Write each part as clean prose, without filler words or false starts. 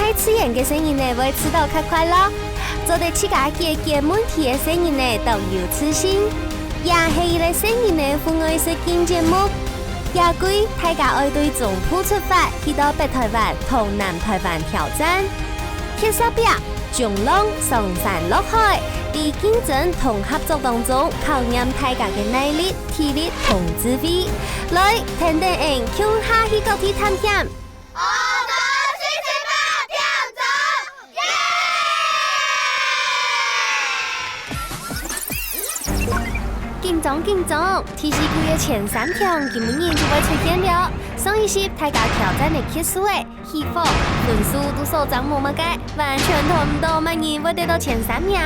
爱吃盐嘅声音呢，会吃到较快乐。做得起家嘅解问题嘅声音呢，都有自信。也系伊个声音呢，分为是经节目。也归大家爱对总铺出发，去到北台湾同南台湾挑战。铁砂表、中浪、上山落海，伫竞争同合作当中，考验大家嘅耐力、体力同智慧。来，听听人向下去各地探险。紧张！第四季的前3天，今年就会出现了。上一期大家挑战的结束诶，起火分数都所长冇乜嘅，完全同唔到乜人会得到前3名。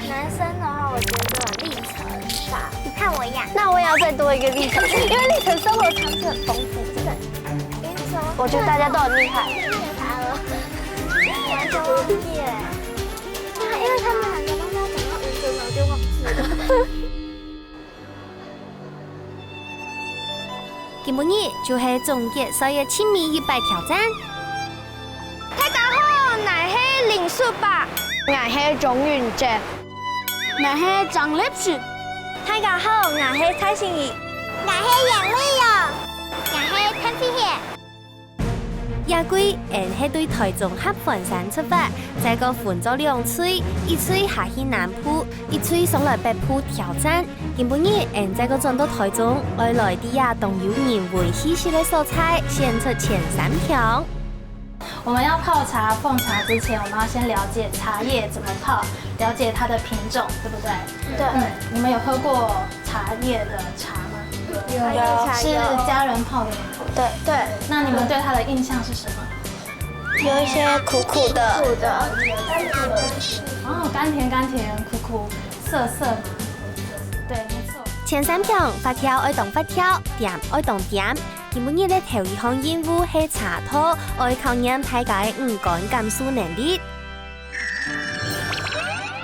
男生的话，我觉得历程吧，你看我一样，那我也要再多一个历程，因为历程生活常识很丰富，真的。我觉得大家都很厉害。完全忘记了，因为他们两个都要讲到5分，我就忘记了。今日就是总结所有亲密100挑战。大家好，我是林淑吧，我是钟允杰，我是张立雪。大家好，我是蔡欣怡，我是杨丽蓉，我是潘飞燕。亚季是对台中合欢山出发，再个分做2区，一区下去南埔，一区上来北埔挑战。今日再个转到台中，爱来啲亚东有人为稀稀的蔬菜，选出前3条。我们要泡茶、奉茶之前，我们要先了解茶叶怎么泡，了解它的品种，对不对？对。你们有喝过茶叶的茶吗？有。是家人泡的吗？对。那你们对它的印象是什么？有一些苦苦的。苦的。哦，甘甜、苦苦、涩嘛。对，没错。前3条发条爱动发条，点爱动点。今日的头一项任务是茶托，爱考验大家的五感感受能力。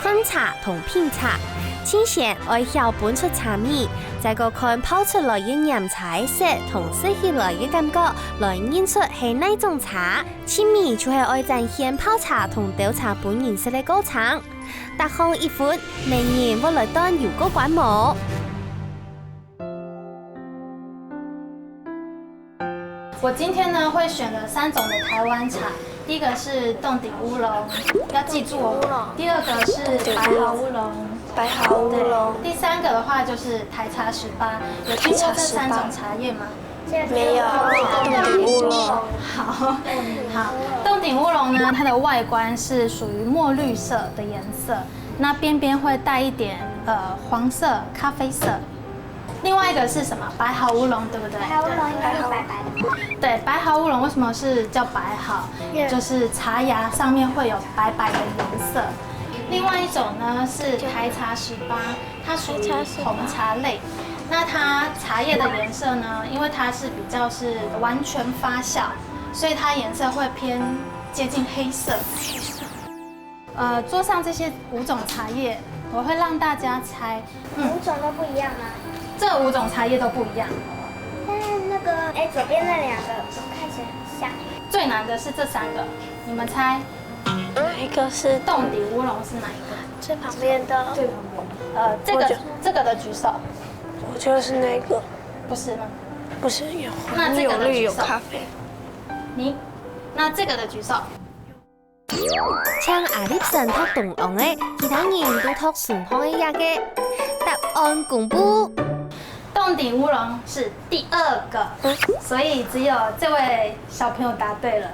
看茶同品茶，先前爱晓本出茶味，再个看泡出来的颜彩色同色起来的感觉，来认出是哪种茶。前面就是爱展现泡茶同倒茶本颜色的过程。搭项1分，明年我来当有个观摩。我今天呢会选了3种的台湾茶，第一个是冻顶乌龙，要记住哦。第2个是白毫乌龙，第3个的话就是台茶18。有听过这3种茶叶吗？没有。冻顶乌龙。好，冻顶乌龙呢，它的外观是属于墨绿色的颜色，那边边会带一点黄色、咖啡色。另外一个是什么？白毫乌龙，对不对？白毫乌龙应该是白白的。对，白毫乌龙为什么是叫白毫？就是茶芽上面会有白白的颜色。另外一种呢是台茶18，它属于红茶类。那它茶叶的颜色呢，因为它是比较是完全发酵，所以它颜色会偏接近黑色。桌上这些5种茶叶，我会让大家猜。5种都不一样吗？这5种茶叶都不一样，但是那个左边那2个看起来很像。最难的是这3个，你们猜？哪一个是冻顶乌龙是哪一个？最旁边的。最旁边。这个的举手。我就是那个。不是吗？不是有黄有绿有咖啡。你，那这个的举手。像阿里山读同行的，其他人都读顺行的一个。答案公布。冻顶乌龙是第2个，所以只有这位小朋友答对了，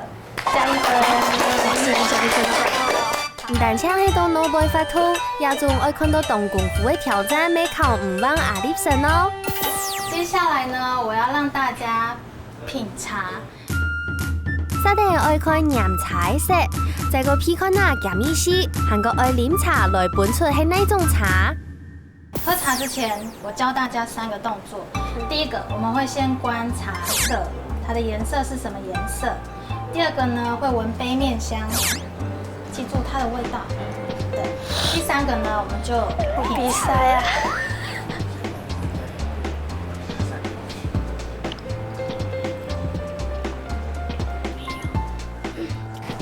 加1分。唔但请喺度脑背发通，也仲爱看到动功夫的挑战，没考唔忘阿里神哦。接下来呢，我要让大家品茶。沙地爱看饮茶色，再个批看下咸意思，韩国爱饮茶来本出係哪种茶？喝茶之前，我教大家3个动作。第1个，我们会先观茶色，它的颜色是什么颜色。第2个呢，会闻杯面香，记住它的味道。对。第3个呢，我们就比赛啊。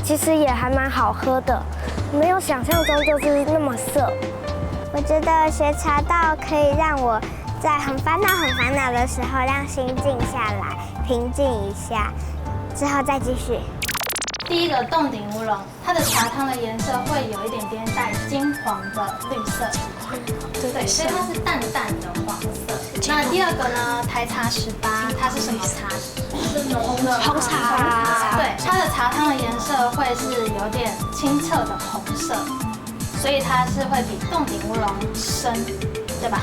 其实也还蛮好喝的，没有想象中就是那么涩。我觉得学茶道可以让我在很烦恼的时候，让心静下来，平静一下，之后再继续。第一个洞顶乌龙，它的茶汤的颜色会有一点点带金黄的绿色，对，所以它是淡淡的黄色。那第二个呢，台茶18，它是什么茶？是浓的红茶。对，它的茶汤的颜色会是有点清澈的红色，所以它是会比洞顶乌龙深，对吧？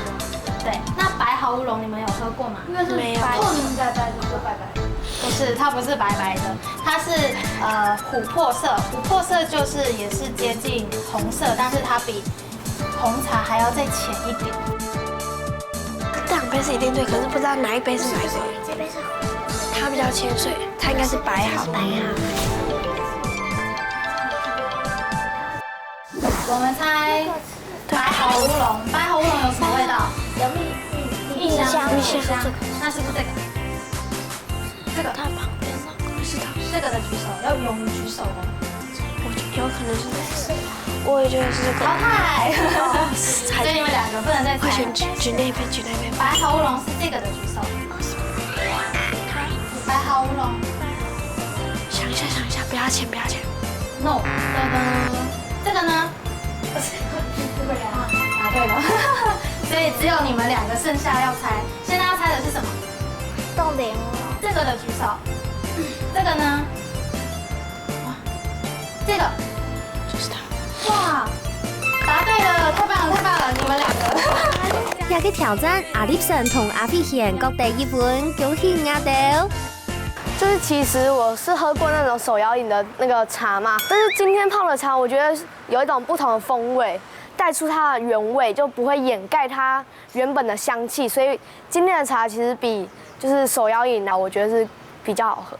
对。那白毫乌龙你们有喝过吗？没有。透明白白的，白白。不是，它不是白白的，它是琥珀色。琥珀色就是也是接近红色，但是它比红茶还要再浅一点。这两杯是一定对，可是不知道哪一杯是哪一杯。这杯是它比较浅水，它应该是白毫。我们猜白毫乌龙，白毫乌龙有什么味道？有蜜香。那是不是这个？这个它旁边那个是它，这个的举手，要勇于举手哦。我有可能是，我也觉得是这个。淘汰。所以你们两个不能再猜。举那边，举那边。白毫乌龙是这个的举手。白毫乌龙。想一下，不要钱。No， 这个呢？不是，这个答对了。所以只有你们两个剩下要猜。现在要猜的是什么？洞顶。这个的举手，这个呢？哇，这个就是它。哇，答对了，太棒了，你们两个。也去挑战阿立神同阿飛賢各第一分，恭喜阿豆。就是其实我是喝过那种手摇饮的那个茶嘛，但是今天泡的茶，我觉得有一种不同的风味，带出它的原味，就不会掩盖它原本的香气，所以今天的茶其实比就是手摇饮呢，我觉得是比较好喝。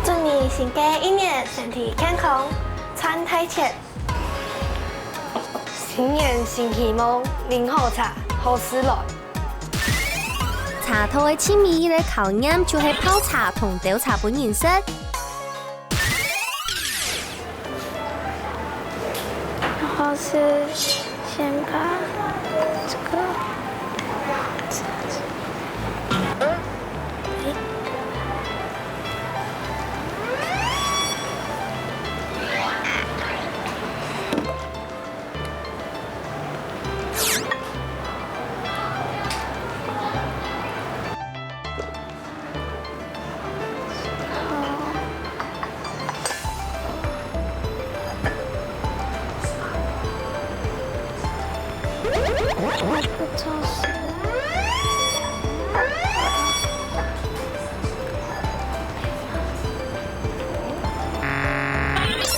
祝你新嘅一年身體健康，餐太前。新年新希望，飲好茶，好事來。茶套嘅千味嘅考驗就係泡茶同倒茶本顏色。然後是先把這個。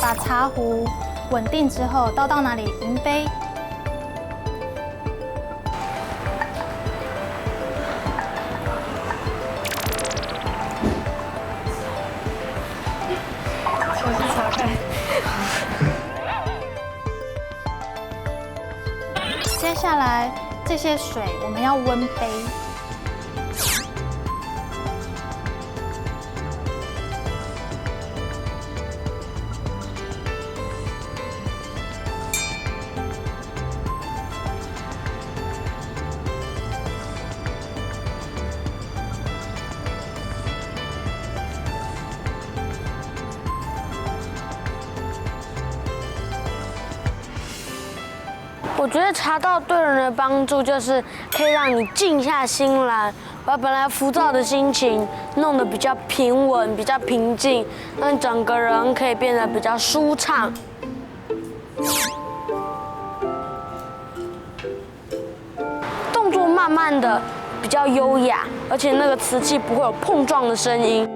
把茶壶稳定之后，倒到哪里？银杯。我是茶盖。接下来这些水我们要温杯。我觉得茶道对人的帮助就是可以让你静下心来，把本来浮躁的心情弄得比较平稳、比较平静，让整个人可以变得比较舒畅。动作慢慢的，比较优雅，而且那个瓷器不会有碰撞的声音。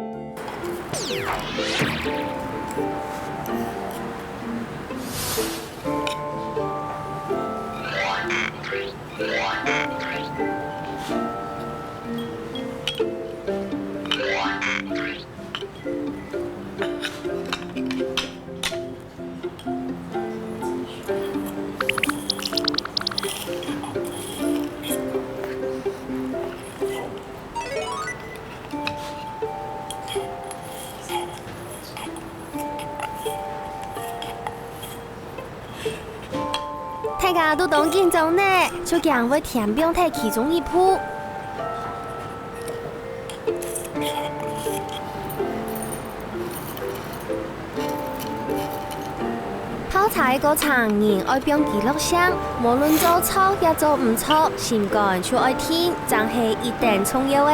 家都当紧张呢，就将会填表题其中一步。泡茶的过程，人爱标记录上，无论做错也做唔错，心肝就爱听，真是一定重要的。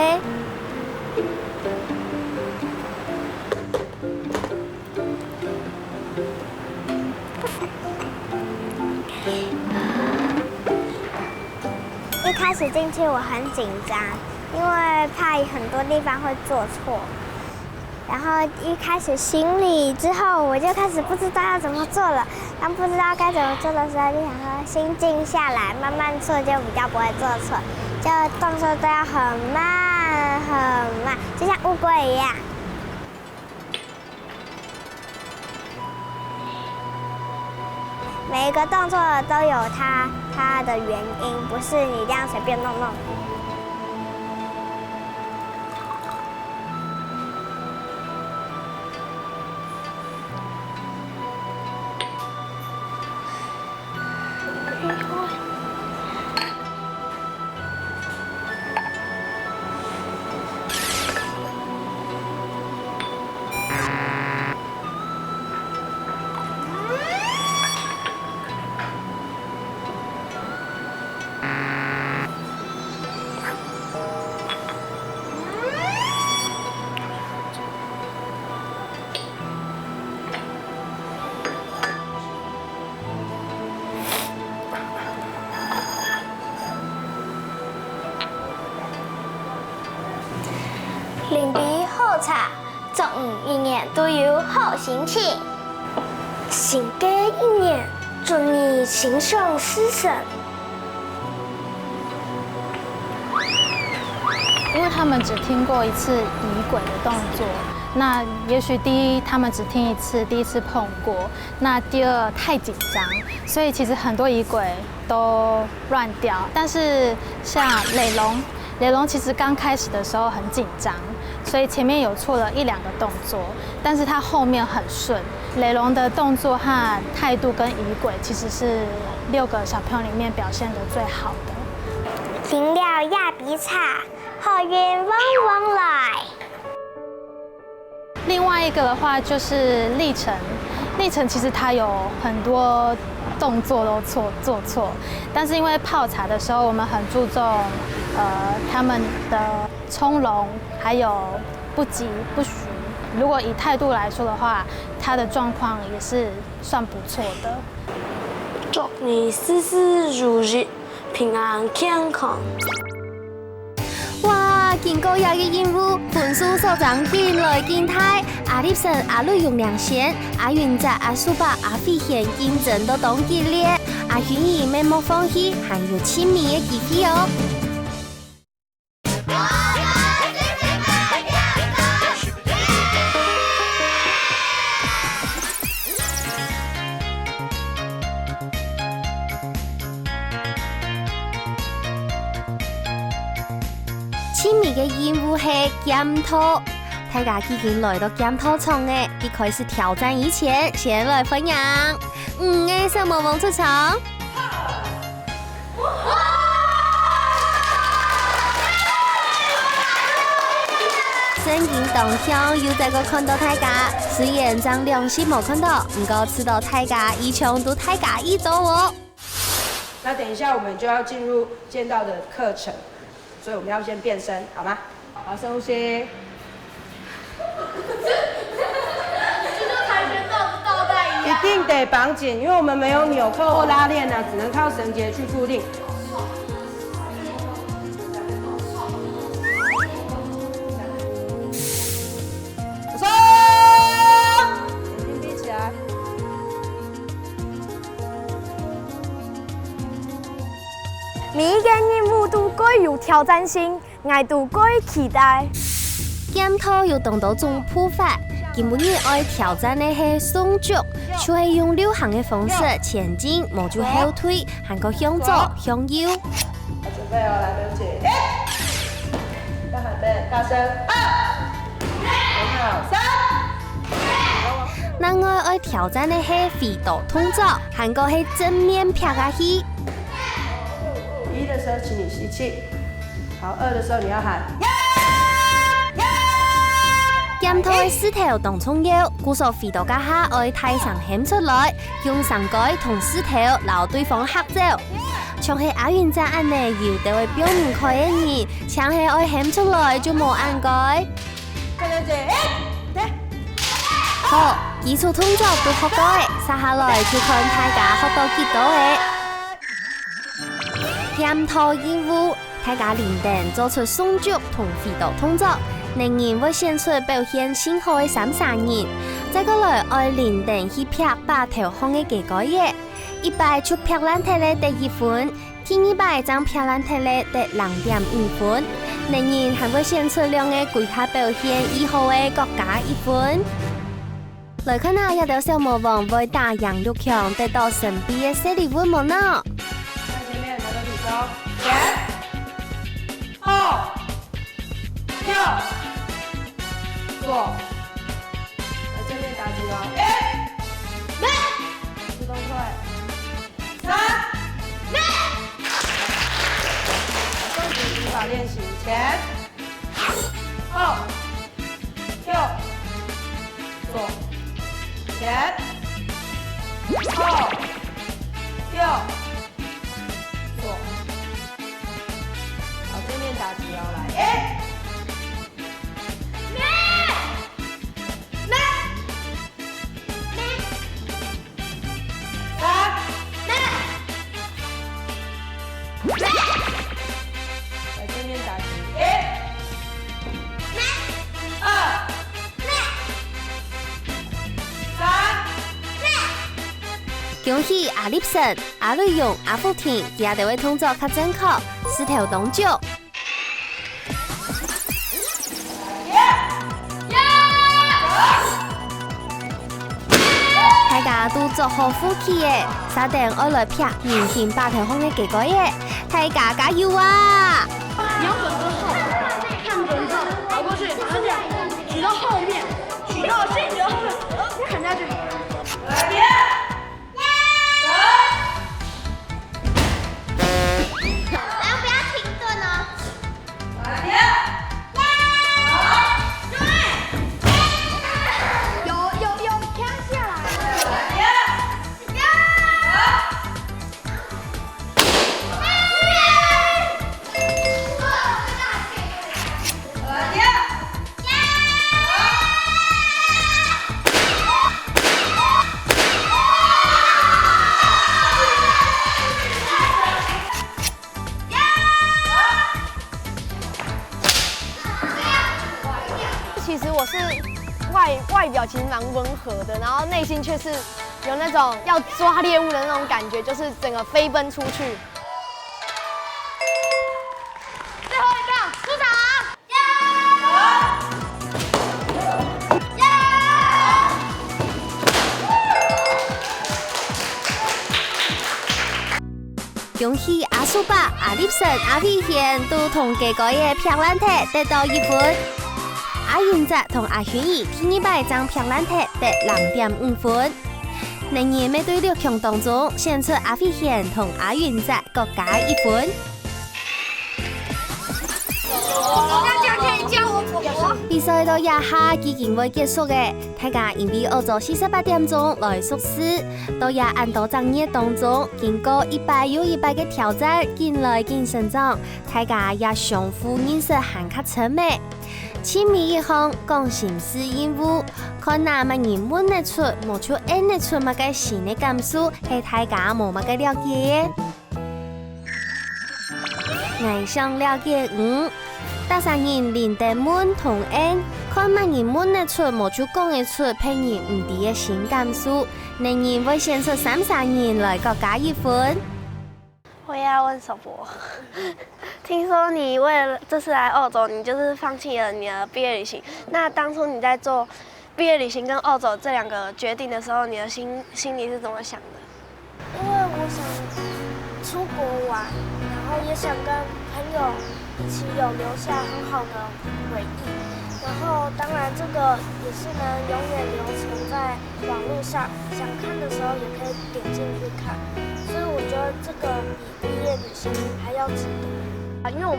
一开始进去我很紧张，因为怕很多地方会做错。然后一开始行礼之后，我就开始不知道要怎么做了。当不知道该怎么做的时候，就想说心静下来，慢慢做，就比较不会做错。就动作都要很慢很慢，就像乌龟一样。每一个动作都有它的原因，不是你这样随便弄弄。领鼻好茶，祝一年都有好心情。新的一年，祝你心想事成。因为他们只听过一次仪轨的动作，那也许第一他们只听一次，第一次碰过，那第二太紧张，所以其实很多仪轨都乱掉。但是像磊龙其实刚开始的时候很紧张，所以前面有错了1、2个动作，但是他后面很顺。磊龙的动作和态度跟仪轨其实是6个小朋友里面表现得最好的。停了压鼻茶，好运旺旺来。另外一个的话就是历程其实它有很多动作都做错，但是因为泡茶的时候我们很注重他们的从容，还有不急不徐。如果以态度来说的话，他的状况也是算不错的。祝你事事如意，平安健康。哇，经过这个任务，分数所长进来进台，阿立生、阿瑞用2线，阿云泽、阿苏巴、阿飞贤竞争都当激烈，阿云姨没莫放弃，还有亲密的机会哦。亲密的任务是检讨，大家已經來到檢討場嘅，必開始挑戰以前，先來分享。5個小萌萌出場。聲音動向又再個看到大家，雖然張良心冇看到，唔過知道大家一場都大家一到哦。那等一下我们就要进入剑道的课程。所以我们要先变身，好吗？好，深呼吸。就跟跆拳道倒带一样。一定得绑紧，因为我们没有纽扣或拉链呢，只能靠绳结去固定。手，眼睛闭起来。每一个任务都该有挑战性，我都该期待。檢討要動到種鋪法，今日愛挑戰的係雙腳，就係用流行的方式前進，冇就後退，還個向左向右。好，準備哦，來，對不起，大喊聲，大聲，2，很好，3。另外愛挑戰的係飛刀動作，還個係正面劈下去。时候，请你吸气。好，饿的时候你要喊。检讨的石头当重要，故所飞到家下爱太上喊出来，用上盖同石头留对方合照。像是阿云在安内有地位表唔开的人，像是爱喊出来就冇按盖。好，基础动作都学到嘅，接下来就看大家学到几多嘅。检讨任务，大家练定做出双脚同飞刀动作。能人会选出表现信号的3人，再过来爱练定去劈把头向嘅几个嘢。一摆出劈烂体咧得1分，第2摆将劈烂体咧得0.5分。能人还会选出2个跪下表现以后嘅各加1分。来看下有条小魔王会打杨玉强得到神秘嘅小礼物冇呢？前面抬头体重，前后右左，来正面打直哦。1、2、自动退。3、动作指法练习，前后右左。前后右左，好，正面打直哦，来来正面打直恭喜阿立神、阿瑞勇、阿福田，也地位动作较正确，石头动脚。大家都做好呼气嘅，稍等我来劈明显8条空嘅结果嘅，大家加油啊！你要准之后，看准之后跑过去，把它这样举到后面，举到先举到后面，砍下去。其实我是外表其实蛮温和的，然后内心却是有那种要抓猎物的那种感觉，就是整个飞奔出去。最后一棒，出场！恭喜阿苏爸、阿立神、阿飞贤都同几个嘅劈烂踢得到1分。阿云泽同阿轩怡第2摆将劈烂踢得0.5分。能人面对6强当中，选出阿飞贤同阿云泽各加1分。大家可以叫我婆婆。比赛到亚下已经会结束嘅，大家因为澳洲48点钟来宿舍，到也按到作业当中，经过1摆又1摆嘅挑战，进来进成长，大家也相互认识很较亲密。亲密一项讲心事任务，看哪乜人问得出，冇出按得出乜嘅新嘅感受，係大家冇乜嘅了解嘅。我想了解大三人練得滿同按，看乜人問得出，冇就講得出，別人唔知嘅新感受，能人會選出3人來各加1分。我要问首博，听说你为了这次来澳洲，你就是放弃了你的毕业旅行。那当初你在做毕业旅行跟澳洲这2个决定的时候，你的心里是怎么想的？因为我想出国玩，然后也想跟朋友一起有留下很好的回忆。然后当然这个也是能永远留存在网络上，想看的时候也可以点进去看，所以我觉得这个比毕业旅行还要值得。因为我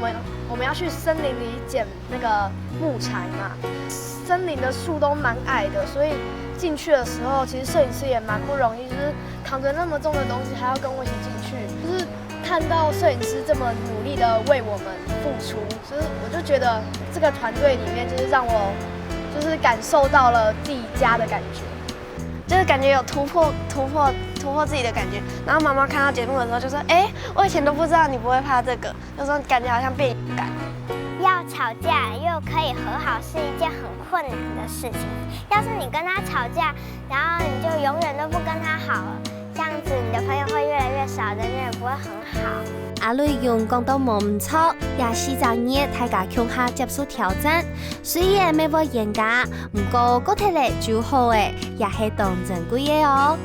们要去森林里捡那个木材嘛，森林的树都蛮矮的，所以进去的时候，其实摄影师也蛮不容易，就是扛着那么重的东西还要跟我一起进去，就是看到摄影师这么努力的为我们付出，所以我就觉得这个团队里面就是让我就是感受到了自己家的感觉，就是感觉有突破自己的感觉。然后妈妈看到节目的时候就说：“哎，我以前都不知道你不会怕这个，有时候感觉好像变勇敢。”要吵架又可以和好是一件很困难的事情。要是你跟他吵架，然后你就永远都不跟他好了，这样子你的朋友会越来越少，人缘也不会很好。阿瑞用讲到冇唔错，也是昨日大家共下接受挑战，虽然未冇严格，不过嗰睇嚟就好诶，也係當真貴嘅哦。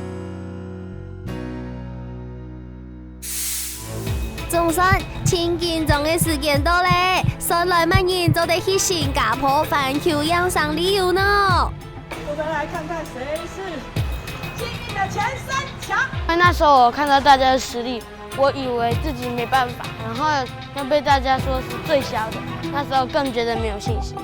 總算千緊張嘅時間到咧，上來乜人就得去新加坡環球養傷旅遊呢。我们来看看谁是幸运的前3强。因为那时候我看到大家的实力，我以为自己没办法，然后又被大家说是最小的，那时候更觉得没有信心。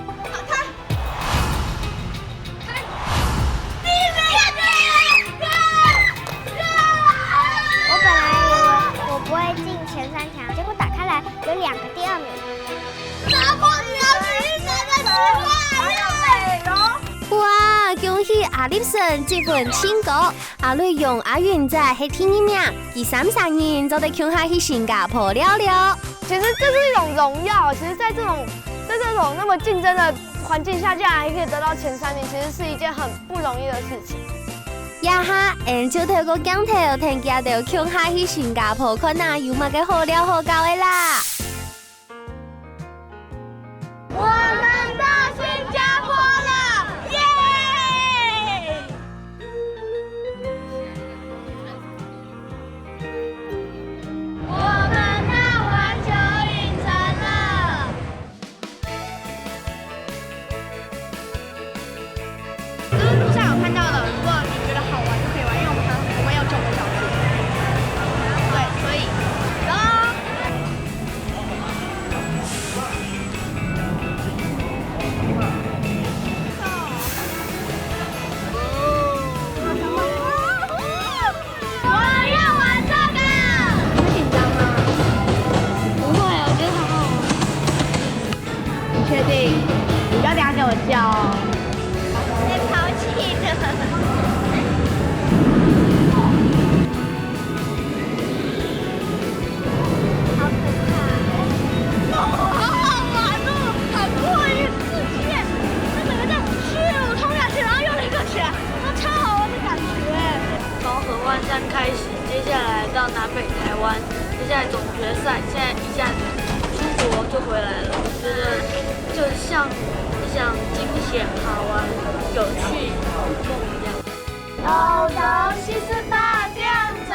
我本来以为我不会进前3强，结果打开来有2个第2名。哇！恭喜阿立生這份成果，阿瑞用阿雲仔係第1名，第30人就得搶下去新加坡了了。其實這是一種榮耀，其實在這種那麼競爭的環境下，竟然還可以得到前3名，其實是一件很不容易的事情。一下，就透過鏡頭聽見到搶下去新加坡，看下有乜嘅好料好搞嘅啦。我們到新加坡了，耶！我們到環球影城了。就是路上有看到的，如果你覺得好玩就可以玩，因為我們有9個小時。對，所以走咯。确定？你不要等下给我叫哦。被抛弃了。好可怕！好好玩哦，好过一世界！它整个这样咻冲下去，然后又立刻起来，超好玩的感觉。从合欢山开始，接下来到南北台湾，接下来总决赛，现在一下子出国就回来了。我觉得就像一项惊险、好玩、有趣梦一样。欧洲48点钟，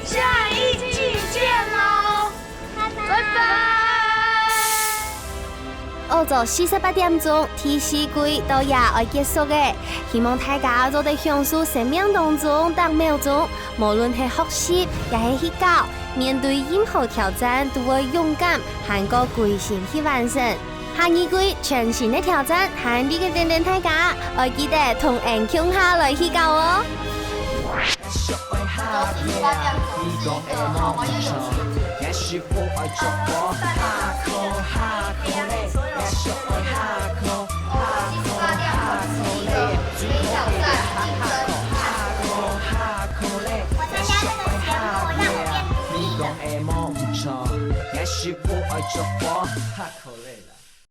下一季见喽！拜拜。歐洲48點鐘第4季都也要結束嘅，希望大家都得享受生命當中每秒鐘，無論係學習也係去搞，面對任何挑戰都會勇敢，喊個歸心去完成。下一季全新嘅挑戰，喊呢個等等大家，我記得同人共下來去搞哦。我参加这个节目，让我变。